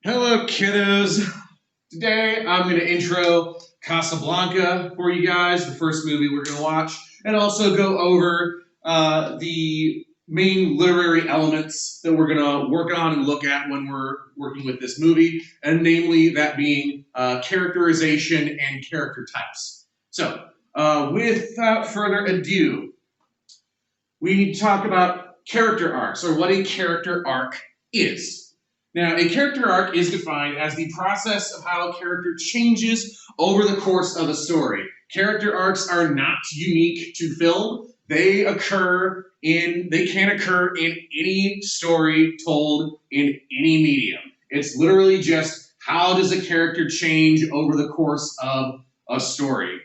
Hello, kiddos. Today I'm going to intro Casablanca for you guys, the first movie we're going to watch, and also go over the main literary elements that we're going to work on and look at when we're working with this movie, and namely that being characterization and character types. So, without further ado, we need to talk about character arcs, or what a character arc is. Now, a character arc is defined as the process of how a character changes over the course of a story. Character arcs are not unique to film. They can occur in any story told in any medium. It's literally just how does a character change over the course of a story.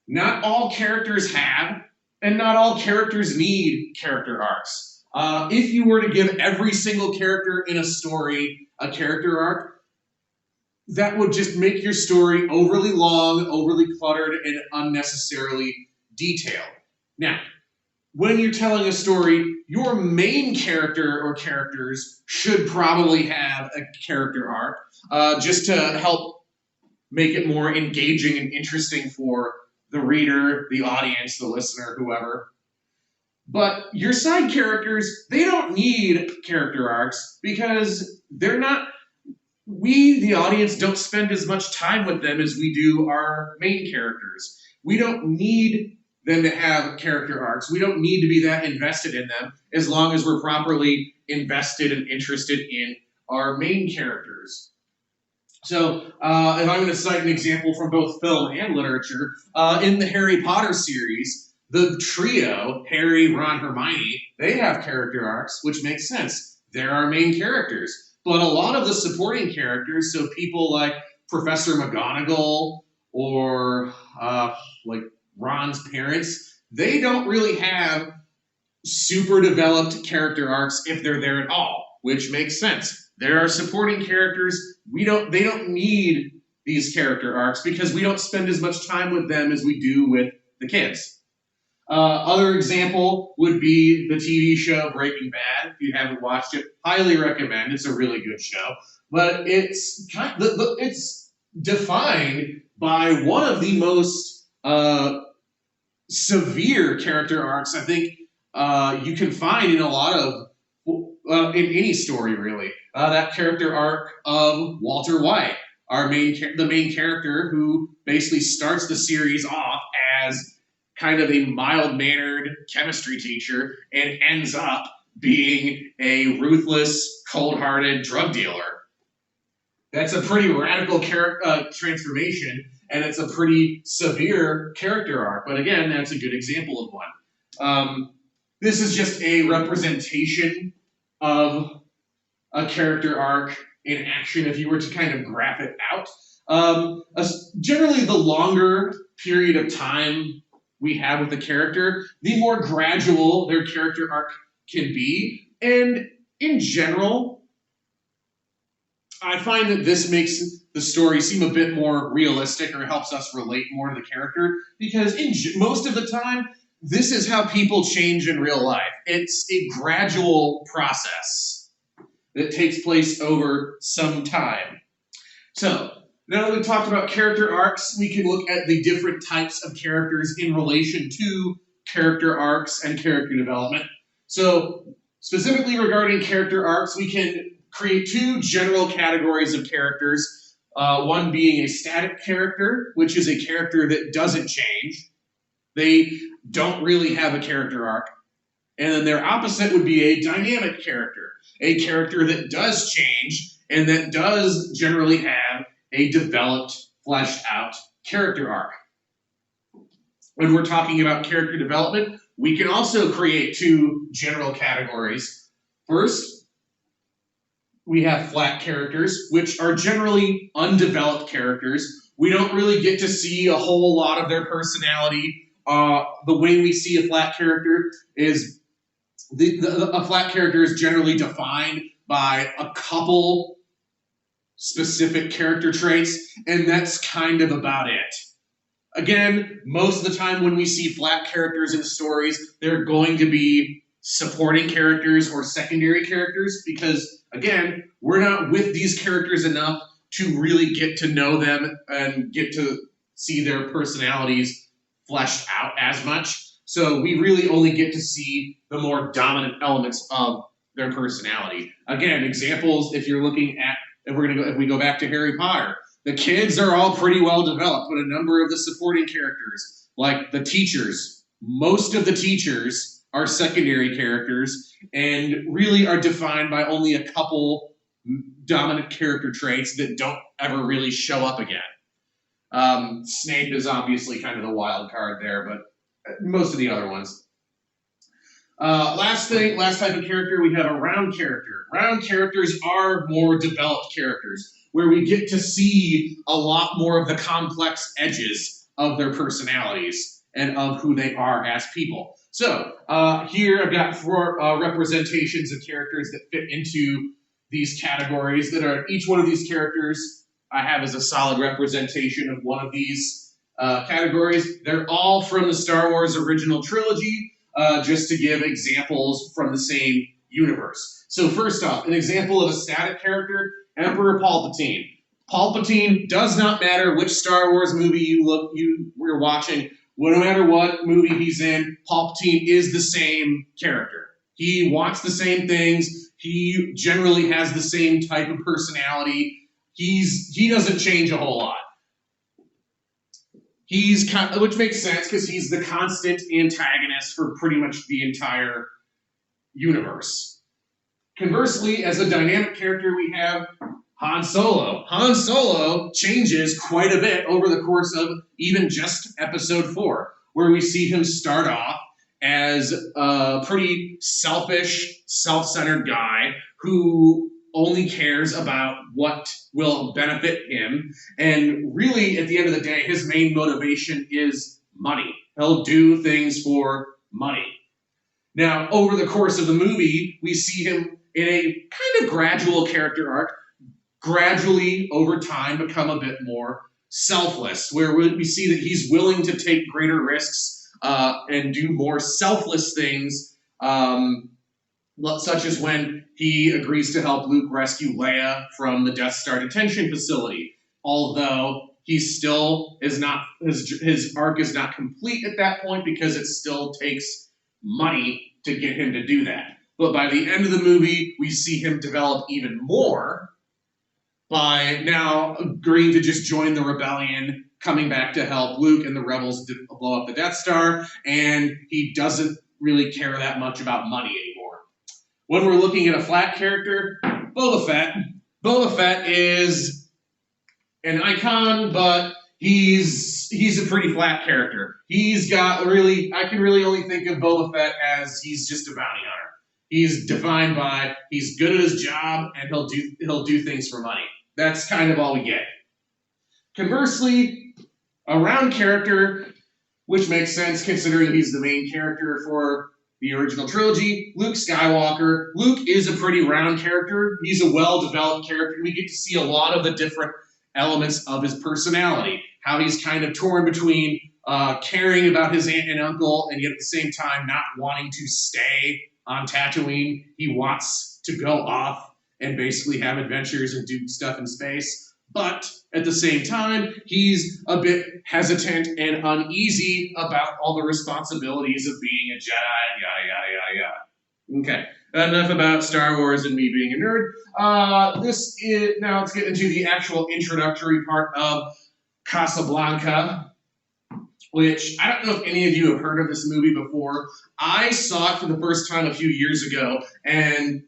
Not all characters have, and not all characters need character arcs. If you were to give every single character in a story a character arc, that would just make your story overly long, overly cluttered, and unnecessarily detailed. Now, when you're telling a story, your main character or characters should probably have a character arc, just to help make it more engaging and interesting for the reader, the audience, the listener, whoever. But your side characters, they don't need character arcs because we, the audience, don't spend as much time with them as we do our main characters. We don't need them to have character arcs. We don't need to be that invested in them as long as we're properly invested and interested in our main characters. So, if I'm going to cite an example from both film and literature, in the Harry Potter series, the trio, Harry, Ron, Hermione, they have character arcs, which makes sense. They're our main characters. But a lot of the supporting characters, so people like Professor McGonagall or like Ron's parents, they don't really have super developed character arcs if they're there at all, which makes sense. There are supporting characters. They don't need these character arcs because we don't spend as much time with them as we do with the kids. Other example would be the TV show Breaking Bad. If you haven't watched it, highly recommend. It's a really good show, but it's defined by one of the most severe character arcs I think you can find in a lot of in any story really. That character arc of Walter White, the main character who basically starts the series off as kind of a mild-mannered chemistry teacher and ends up being a ruthless, cold-hearted drug dealer. That's a pretty radical transformation, and it's a pretty severe character arc. But again, that's a good example of one. This is just a representation of a character arc in action if you were to kind of graph it out. Generally, the longer period of time we have with the character, the more gradual their character arc can be. And in general, I find that this makes the story seem a bit more realistic or helps us relate more to the character because most of the time, this is how people change in real life. It's a gradual process that takes place over some time. So, now that we've talked about character arcs, we can look at the different types of characters in relation to character arcs and character development. So, specifically regarding character arcs, we can create two general categories of characters. One being a static character, which is a character that doesn't change. They don't really have a character arc. And then their opposite would be a dynamic character, a character that does change and that does generally have a developed, fleshed out character arc. When we're talking about character development, we can also create two general categories. First, we have flat characters, which are generally undeveloped characters. We don't really get to see a whole lot of their personality. The way we see a flat character is a flat character is generally defined by a couple specific character traits, and that's kind of about it. Again, most of the time when we see flat characters in stories, they're going to be supporting characters or secondary characters because, again, we're not with these characters enough to really get to know them and get to see their personalities fleshed out as much. So we really only get to see the more dominant elements of their personality. Again, examples if you're looking at if we go back to Harry Potter, the kids are all pretty well developed, but a number of the supporting characters, like the teachers, most of the teachers are secondary characters and really are defined by only a couple dominant character traits that don't ever really show up again. Snape is obviously kind of the wild card there, but most of the other ones. Last type of character, we have a round character. Round characters are more developed characters, where we get to see a lot more of the complex edges of their personalities and of who they are as people. So here I've got four representations of characters that fit into these categories that are each one of these characters I have as a solid representation of one of these categories. They're all from the Star Wars original trilogy, just to give examples from the same universe. So first off, an example of a static character, Emperor Palpatine. Palpatine does not matter which Star Wars movie we're watching. No matter what movie he's in, Palpatine is the same character. He wants the same things. He generally has the same type of personality. He doesn't change a whole lot. Which makes sense because he's the constant antagonist for pretty much the entire universe. Conversely, as a dynamic character, we have Han Solo. Han Solo changes quite a bit over the course of even just episode 4, where we see him start off as a pretty selfish, self-centered guy who only cares about what will benefit him. And really, at the end of the day, his main motivation is money. He'll do things for money. Now, over the course of the movie, we see him in a kind of gradual character arc, gradually over time become a bit more selfless, where we see that he's willing to take greater risks and do more selfless things, such as when he agrees to help Luke rescue Leia from the Death Star detention facility. Although he still is not, his arc is not complete at that point because it still takes money to get him to do that. But by the end of the movie, we see him develop even more by now agreeing to just join the rebellion, coming back to help Luke and the rebels blow up the Death Star, and he doesn't really care that much about money anymore. When we're looking at a flat character, Boba Fett. Boba Fett is an icon, but he's a pretty flat character. I can really only think of Boba Fett as he's just a bounty hunter. He's defined by he's good at his job and he'll do things for money. That's kind of all we get. Conversely, a round character, which makes sense considering he's the main character for the original trilogy, Luke Skywalker. Luke is a pretty round character. He's a well-developed character. We get to see a lot of the different elements of his personality, how he's kind of torn between caring about his aunt and uncle and yet at the same time not wanting to stay on Tatooine. He wants to go off and basically have adventures and do stuff in space. But at the same time, he's a bit hesitant and uneasy about all the responsibilities of being a Jedi, yada, yada, yada, yada. Okay, enough about Star Wars and me being a nerd. Now let's get into the actual introductory part of Casablanca, which I don't know if any of you have heard of this movie before. I saw it for the first time a few years ago, and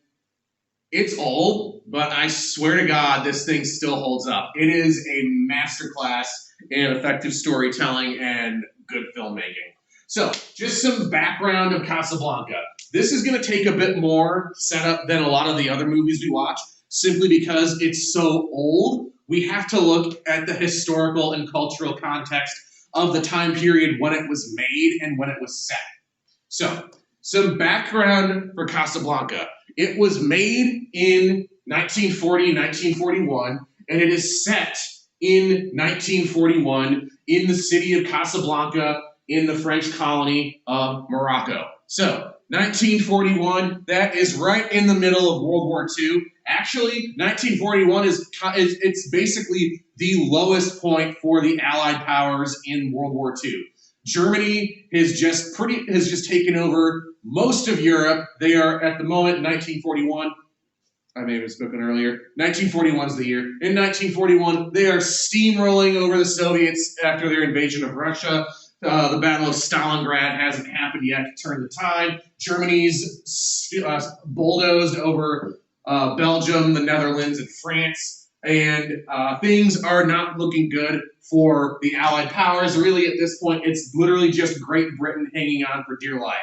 it's old, but I swear to God, this thing still holds up. It is a masterclass in effective storytelling and good filmmaking. So, just some background of Casablanca. This is going to take a bit more setup than a lot of the other movies we watch, simply because it's so old. We have to look at the historical and cultural context of the time period when it was made and when it was set. So, some background for Casablanca. It was made in 1940, 1941, and it is set in 1941 in the city of Casablanca in the French colony of Morocco. So, 1941, that is right in the middle of World War II. Actually, 1941 is it's basically the lowest point for the Allied powers in World War II. Germany has just taken over most of Europe. They are at the moment 1941. I may have spoken earlier. 1941 is the year. In 1941, they are steamrolling over the Soviets after their invasion of Russia. The Battle of Stalingrad hasn't happened yet to turn the tide. Germany's bulldozed over Belgium, the Netherlands, and France. And things are not looking good for the Allied powers. Really, at this point, it's literally just Great Britain hanging on for dear life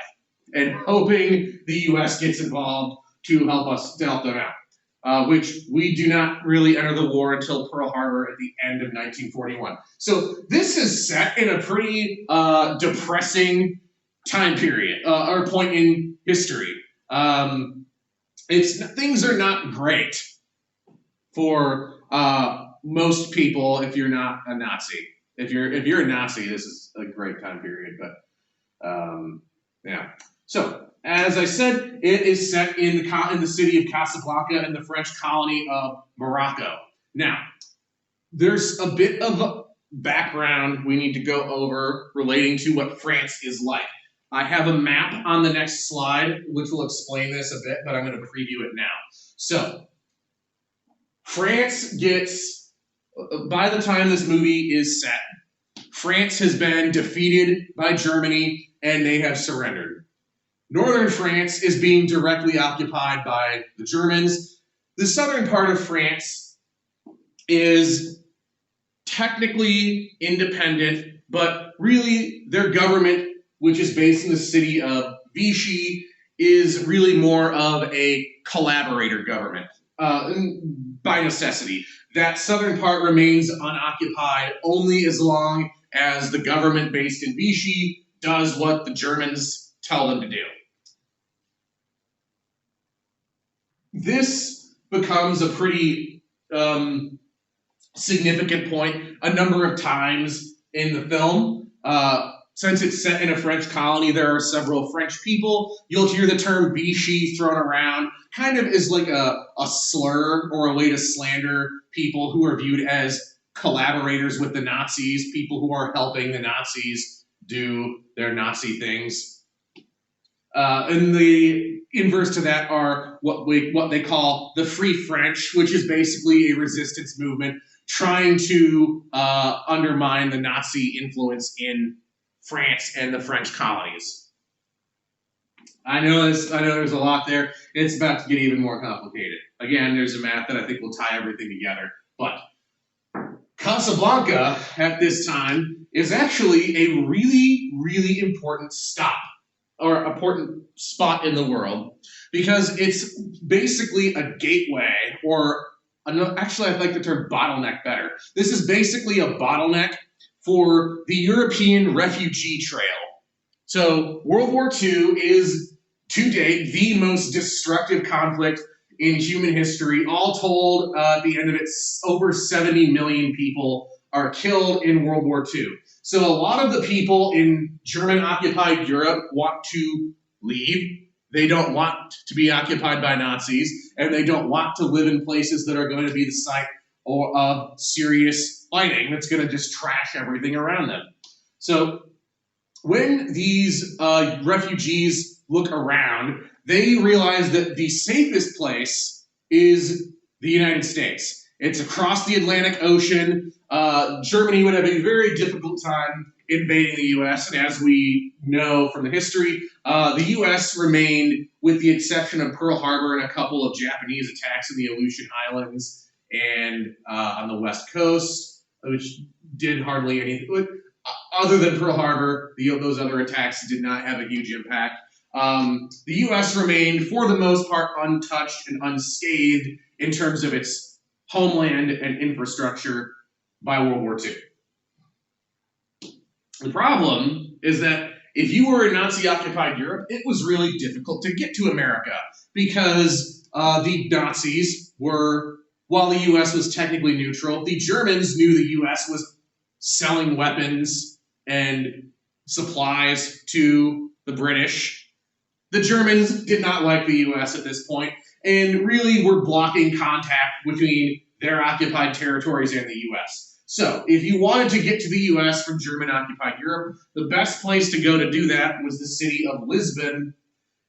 and hoping the U.S. gets involved to help them out. Which we do not really enter the war until Pearl Harbor at the end of 1941. So this is set in a pretty depressing time period, or point in history. Things are not great for most people if you're not a Nazi. If you're a Nazi, this is a great time period. But yeah. So, as I said, it is set in the city of Casablanca in the French colony of Morocco. Now, there's a bit of background we need to go over relating to what France is like. I have a map on the next slide, which will explain this a bit, but I'm going to preview it now. So, France gets, by the time this movie is set, France has been defeated by Germany, and they have surrendered. Northern France is being directly occupied by the Germans. The southern part of France is technically independent, but really their government, which is based in the city of Vichy, is really more of a collaborator government by necessity. That southern part remains unoccupied only as long as the government based in Vichy does what the Germans tell them to do. This becomes a pretty significant point a number of times in the film. Since it's set in a French colony, there are several French people. You'll hear the term Vichy thrown around, kind of as like a slur or a way to slander people who are viewed as collaborators with the Nazis, people who are helping the Nazis do their Nazi things. And the inverse to that are what they call the Free French, which is basically a resistance movement trying to undermine the Nazi influence in France and the French colonies. I know there's a lot there. It's about to get even more complicated. Again, there's a map that I think will tie everything together. But Casablanca at this time is actually a really, really important stop, or important spot in the world, because it's basically a gateway, or actually I like the term bottleneck better. This is basically a bottleneck for the European refugee trail. So World War II is, to date, the most destructive conflict in human history. All told, at the end of it, over 70 million people are killed in World War II. So a lot of the people in German-occupied Europe want to leave. They don't want to be occupied by Nazis, and they don't want to live in places that are going to be the site of serious fighting that's going to just trash everything around them. So when these refugees look around, they realize that the safest place is the United States. It's across the Atlantic Ocean. Germany would have a very difficult time invading the U.S., and as we know from the history, the U.S. remained, with the exception of Pearl Harbor and a couple of Japanese attacks in the Aleutian Islands and on the West Coast, which did hardly anything. Other than Pearl Harbor, those other attacks did not have a huge impact. The U.S. remained, for the most part, untouched and unscathed in terms of its homeland and infrastructure by World War II. The problem is that if you were in Nazi-occupied Europe, it was really difficult to get to America because the Nazis were, while the U.S. was technically neutral, the Germans knew the U.S. was selling weapons and supplies to the British. The Germans did not like the US at this point and really were blocking contact between their occupied territories and the US. So, if you wanted to get to the US from German occupied Europe, the best place to go to do that was the city of Lisbon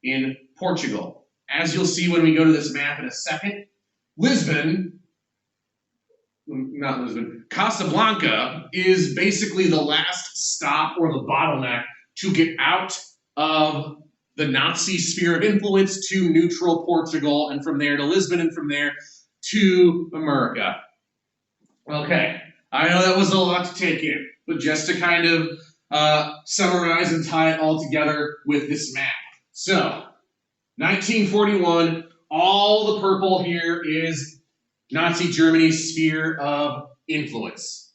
in Portugal. As you'll see when we go to this map in a second, Casablanca is basically the last stop or the bottleneck to get out of the Nazi sphere of influence to neutral Portugal, and from there to Lisbon, and from there to America. Okay, I know that was a lot to take in, but just to kind of summarize and tie it all together with this map. So, 1941, all the purple here is Nazi Germany's sphere of influence.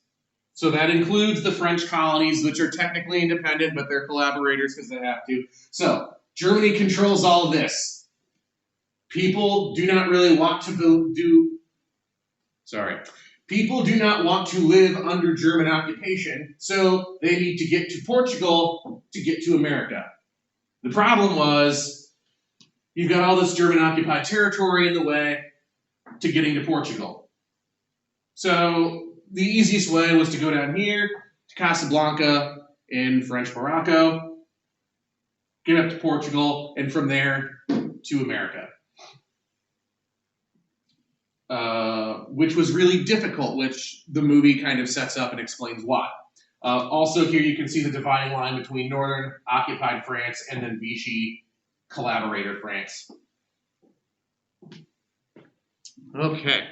So that includes the French colonies, which are technically independent, but they're collaborators because they have to. So, Germany controls all of this. People do not really want to People do not want to live under German occupation, so they need to get to Portugal to get to America. The problem was, you've got all this German-occupied territory in the way to getting to Portugal. So the easiest way was to go down here to Casablanca in French Morocco, get up to Portugal, and from there to America. Which was really difficult, which the movie kind of sets up and explains why. Also here you can see the dividing line between northern occupied France and then Vichy collaborator France. Okay.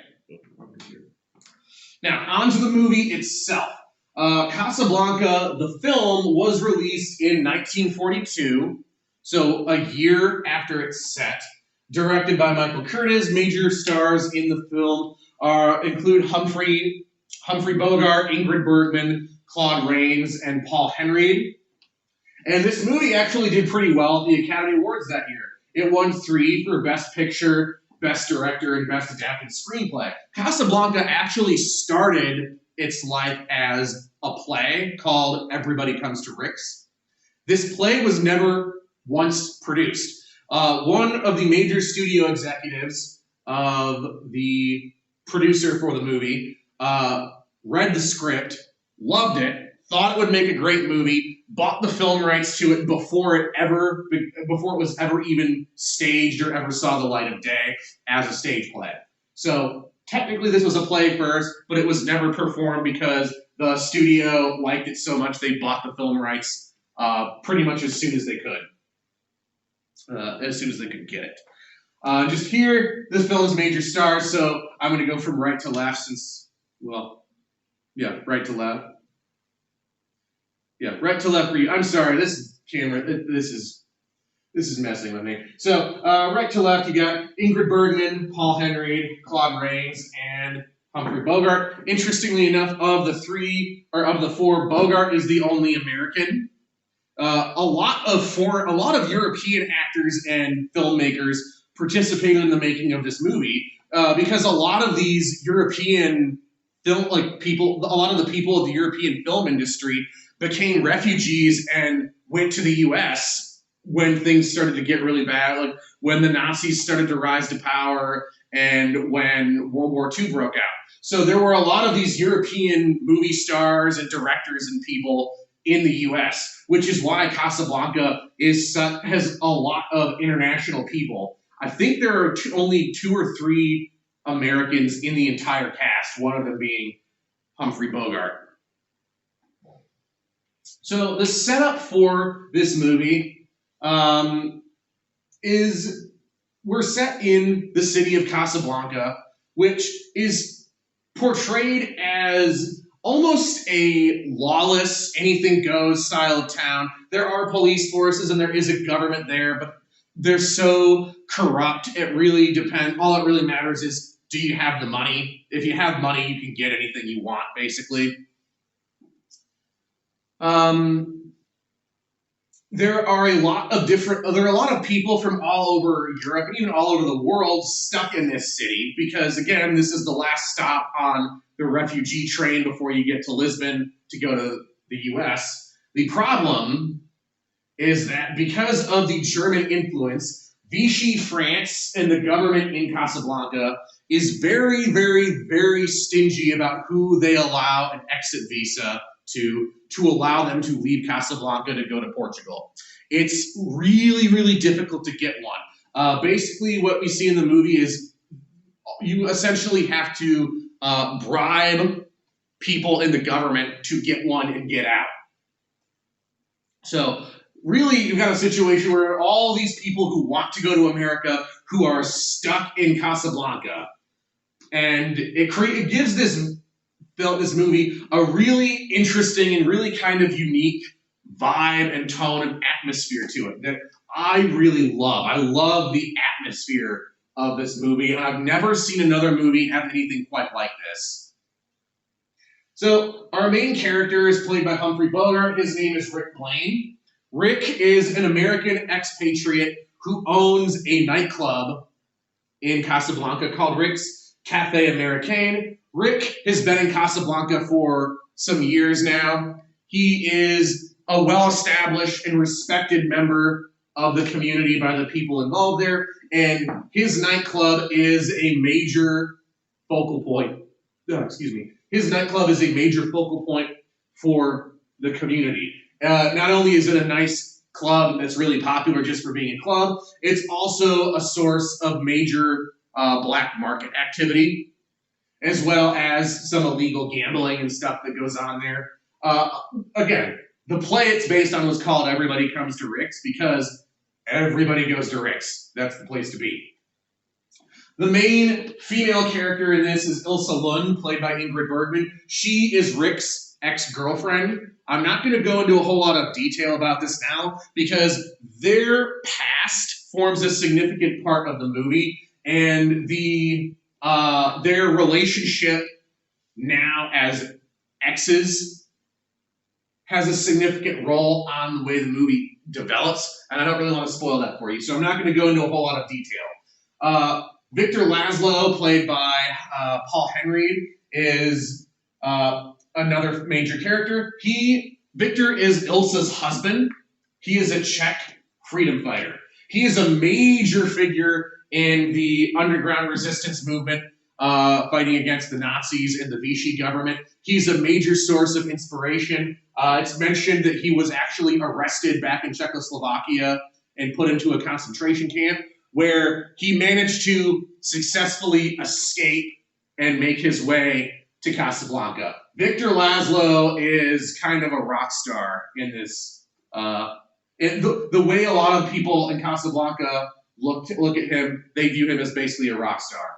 Now, on to the movie itself. Casablanca, the film, was released in 1942, so a year after it's set. Directed by Michael Curtiz. Major stars in the film include Humphrey Bogart, Ingrid Bergman, Claude Rains, and Paul Henreid. And this movie actually did pretty well at the Academy Awards that year. It won 3 for Best Picture, Best Director, and Best Adapted Screenplay. Casablanca actually started its life as a play called Everybody Comes to Rick's. This play was never once produced. One of the major studio executives of the producer for the movie read the script, loved it, thought it would make a great movie, bought the film rights to it before it was ever even staged or ever saw the light of day as a stage play. So technically this was a play first, but it was never performed because the studio liked it so much they bought the film rights pretty much as soon as they could. As soon as they could get it. Just here, this film's major stars, so I'm going to go from right to left since, well, yeah, right to left. Yeah, right to left for you. I'm sorry, this camera, this is messing with me. So, right to left, you got Ingrid Bergman, Paul Henreid, Claude Rains, and Humphrey Bogart. Interestingly enough, of the 4, Bogart is the only American. A lot of European actors and filmmakers participated in the making of this movie because a lot of these European people, a lot of the people of the European film industry became refugees and went to the U.S. when things started to get really bad, like when the Nazis started to rise to power and when World War II broke out. So there were a lot of these European movie stars and directors and people in the U.S., which is why Casablanca has a lot of international people. I think there are only 2 or 3 Americans in the entire cast, one of them being Humphrey Bogart. So the setup for this movie is we're set in the city of Casablanca, which is portrayed as almost a lawless, anything-goes style of town. There are police forces and there is a government there, but they're so corrupt, it really depends. All it really matters is, do you have the money? If you have money, you can get anything you want, basically. There are a lot of people from all over Europe and even all over the world stuck in this city because, again, this is the last stop on the refugee train before you get to Lisbon to go to the U.S. The problem is that because of the German influence, Vichy France and the government in Casablanca is very, very, very stingy about who they allow an exit visa to allow them to leave Casablanca to go to Portugal. It's really, really difficult to get one. Basically, what we see in the movie is you essentially have to bribe people in the government to get one and get out. So really, you've got a situation where all these people who want to go to America who are stuck in Casablanca, and it gives this movie a really interesting and really kind of unique vibe and tone and atmosphere to it that I really love. I love the atmosphere of this movie, and I've never seen another movie have anything quite like this. So our main character is played by Humphrey Bogart. His name is Rick Blaine. Rick is an American expatriate who owns a nightclub in Casablanca called Rick's Cafe Americain. Rick has been in Casablanca for some years now. He is a well-established and respected member of the community by the people involved there, and his nightclub is a major focal point. His nightclub is a major focal point for the community. Not only is it a nice club that's really popular just for being a club, it's also a source of major black market activity, as well as some illegal gambling and stuff that goes on there. Again, the play it's based on was called Everybody Comes to Rick's because everybody goes to Rick's. That's the place to be. The main female character in this is Ilsa Lund, played by Ingrid Bergman. She is Rick's ex-girlfriend. I'm not going to go into a whole lot of detail about this now because their past forms a significant part of the movie, and their relationship now as exes has a significant role on the way the movie develops, and I don't really want to spoil that for you, so I'm not going to go into a whole lot of detail. Victor Laszlo, played by Paul Henreid, is another major character. Victor is Ilsa's husband. He is a Czech freedom fighter. He is a major figure in the underground resistance movement, fighting against the Nazis and the Vichy government. He's a major source of inspiration. It's mentioned that he was actually arrested back in Czechoslovakia and put into a concentration camp, where he managed to successfully escape and make his way to Casablanca. Victor Laszlo is kind of a rock star in this. The way a lot of people in Casablanca look at him, they view him as basically a rock star.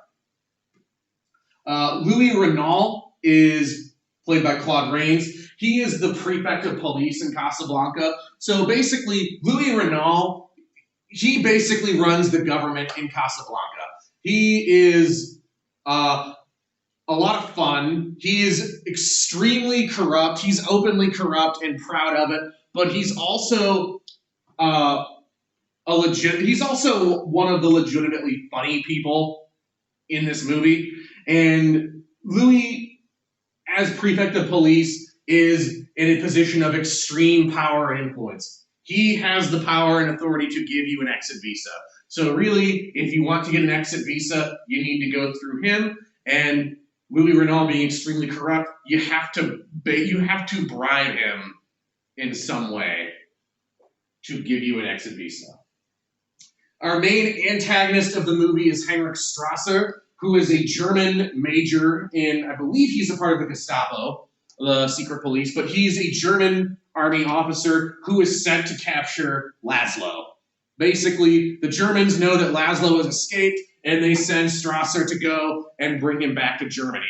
Louis Renault is played by Claude Rains. He is the prefect of police in Casablanca. So basically, Louis Renault, he basically runs the government in Casablanca. He is a lot of fun. He is extremely corrupt. He's openly corrupt and proud of it. But he's also he's also one of the legitimately funny people in this movie. And Louis, as prefect of police, is in a position of extreme power and influence. He has the power and authority to give you an exit visa. So really, if you want to get an exit visa, you need to go through him. And Louis Renault being extremely corrupt, you have to bribe him in some way to give you an exit visa. Our main antagonist of the movie is Heinrich Strasser, who is a German major in, I believe he's a part of the Gestapo, the secret police, but he's a German army officer who is sent to capture Laszlo. Basically, the Germans know that Laszlo has escaped, and they send Strasser to go and bring him back to Germany.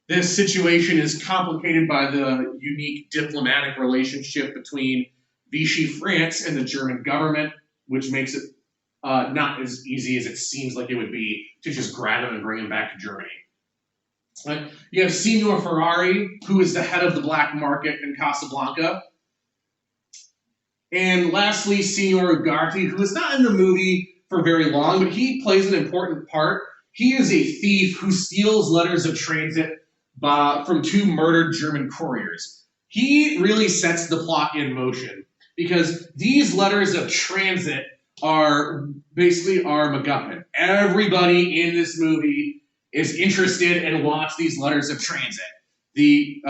This situation is complicated by the unique diplomatic relationship between Vichy France and the German government, which makes it not as easy as it seems like it would be to just grab him and bring him back to Germany. You have Signor Ferrari, who is the head of the black market in Casablanca. And lastly, Signor Ugarte, who is not in the movie for very long, but he plays an important part. He is a thief who steals letters of transit from two murdered German couriers. He really sets the plot in motion because these letters of transit are basically our MacGuffin. Everybody in this movie is interested and wants these letters of transit. The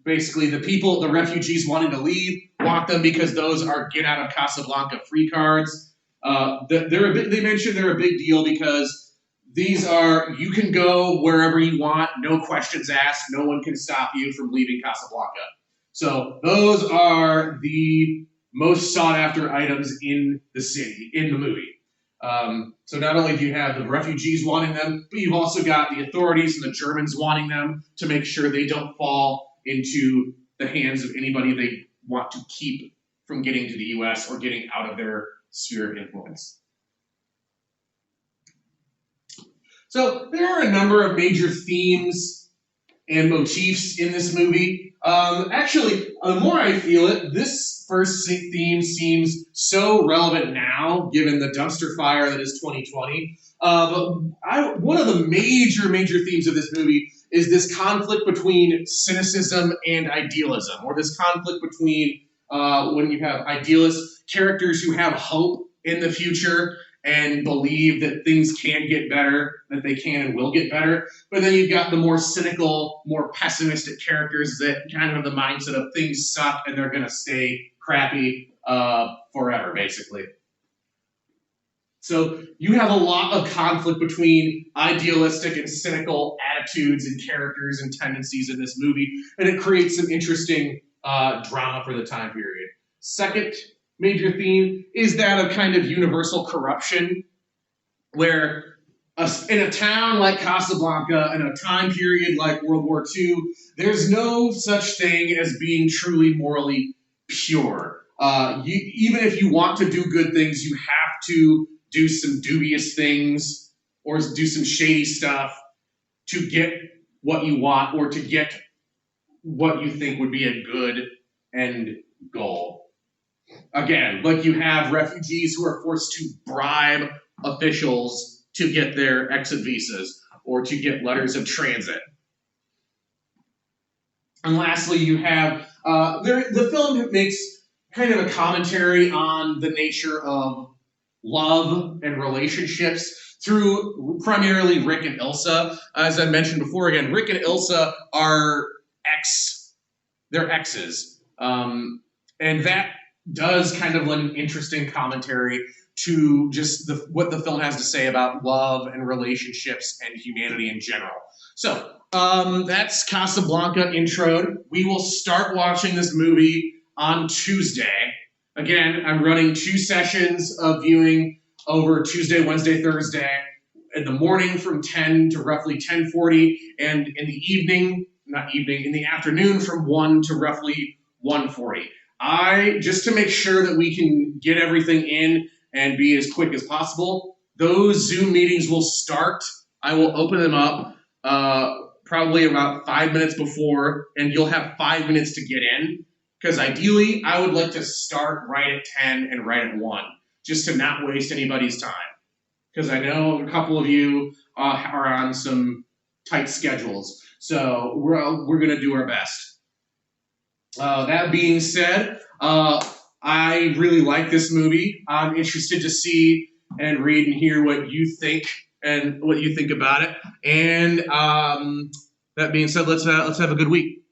basically the people, the refugees wanting to leave, want them because those are get out of Casablanca free cards. They mentioned they're a big deal because these are, you can go wherever you want, no questions asked, no one can stop you from leaving Casablanca. So those are the most sought after items in the city, in the movie. So not only do you have the refugees wanting them, but you've also got the authorities and the Germans wanting them to make sure they don't fall into the hands of anybody they want to keep from getting to the U.S. or getting out of their sphere of influence. So there are a number of major themes and motifs in this movie. Actually, the more I feel it, this first theme seems so relevant now, given the dumpster fire that is 2020. But one of the major themes of this movie is this conflict between cynicism and idealism, or this conflict between when you have idealist characters who have hope in the future and believe that things can get better, that they can and will get better. But then you've got the more cynical, more pessimistic characters that kind of have the mindset of things suck and they're going to stay crappy forever, basically. So you have a lot of conflict between idealistic and cynical attitudes and characters and tendencies in this movie, and it creates some interesting drama for the time period. Second major theme is that of kind of universal corruption, where in a town like Casablanca, in a time period like World War II, there's no such thing as being truly morally pure. Even if you want to do good things, you have to do some dubious things or do some shady stuff to get what you want or to get what you think would be a good end goal. Again, like you have refugees who are forced to bribe officials to get their exit visas or to get letters of transit. And lastly, you have, the film makes kind of a commentary on the nature of love and relationships through primarily Rick and Ilsa. As I mentioned before, again, Rick and Ilsa are they're exes. And that does kind of lend an interesting commentary to just what the film has to say about love and relationships and humanity in general. So that's Casablanca introed. We will start watching this movie on Tuesday. Again, I'm running 2 sessions of viewing over Tuesday, Wednesday, Thursday, in the morning from 10 to roughly 10:40, and in the afternoon from 1 to roughly 1:40. Just to make sure that we can get everything in and be as quick as possible, those Zoom meetings will start. I will open them up probably about 5 minutes before, and you'll have 5 minutes to get in. Because ideally, I would like to start right at 10 and right at 1, just to not waste anybody's time. Because I know a couple of you are on some tight schedules, so we're going to do our best. That being said, I really like this movie. I'm interested to see and read and hear what you think and what you think about it. And that being said, let's have a good week.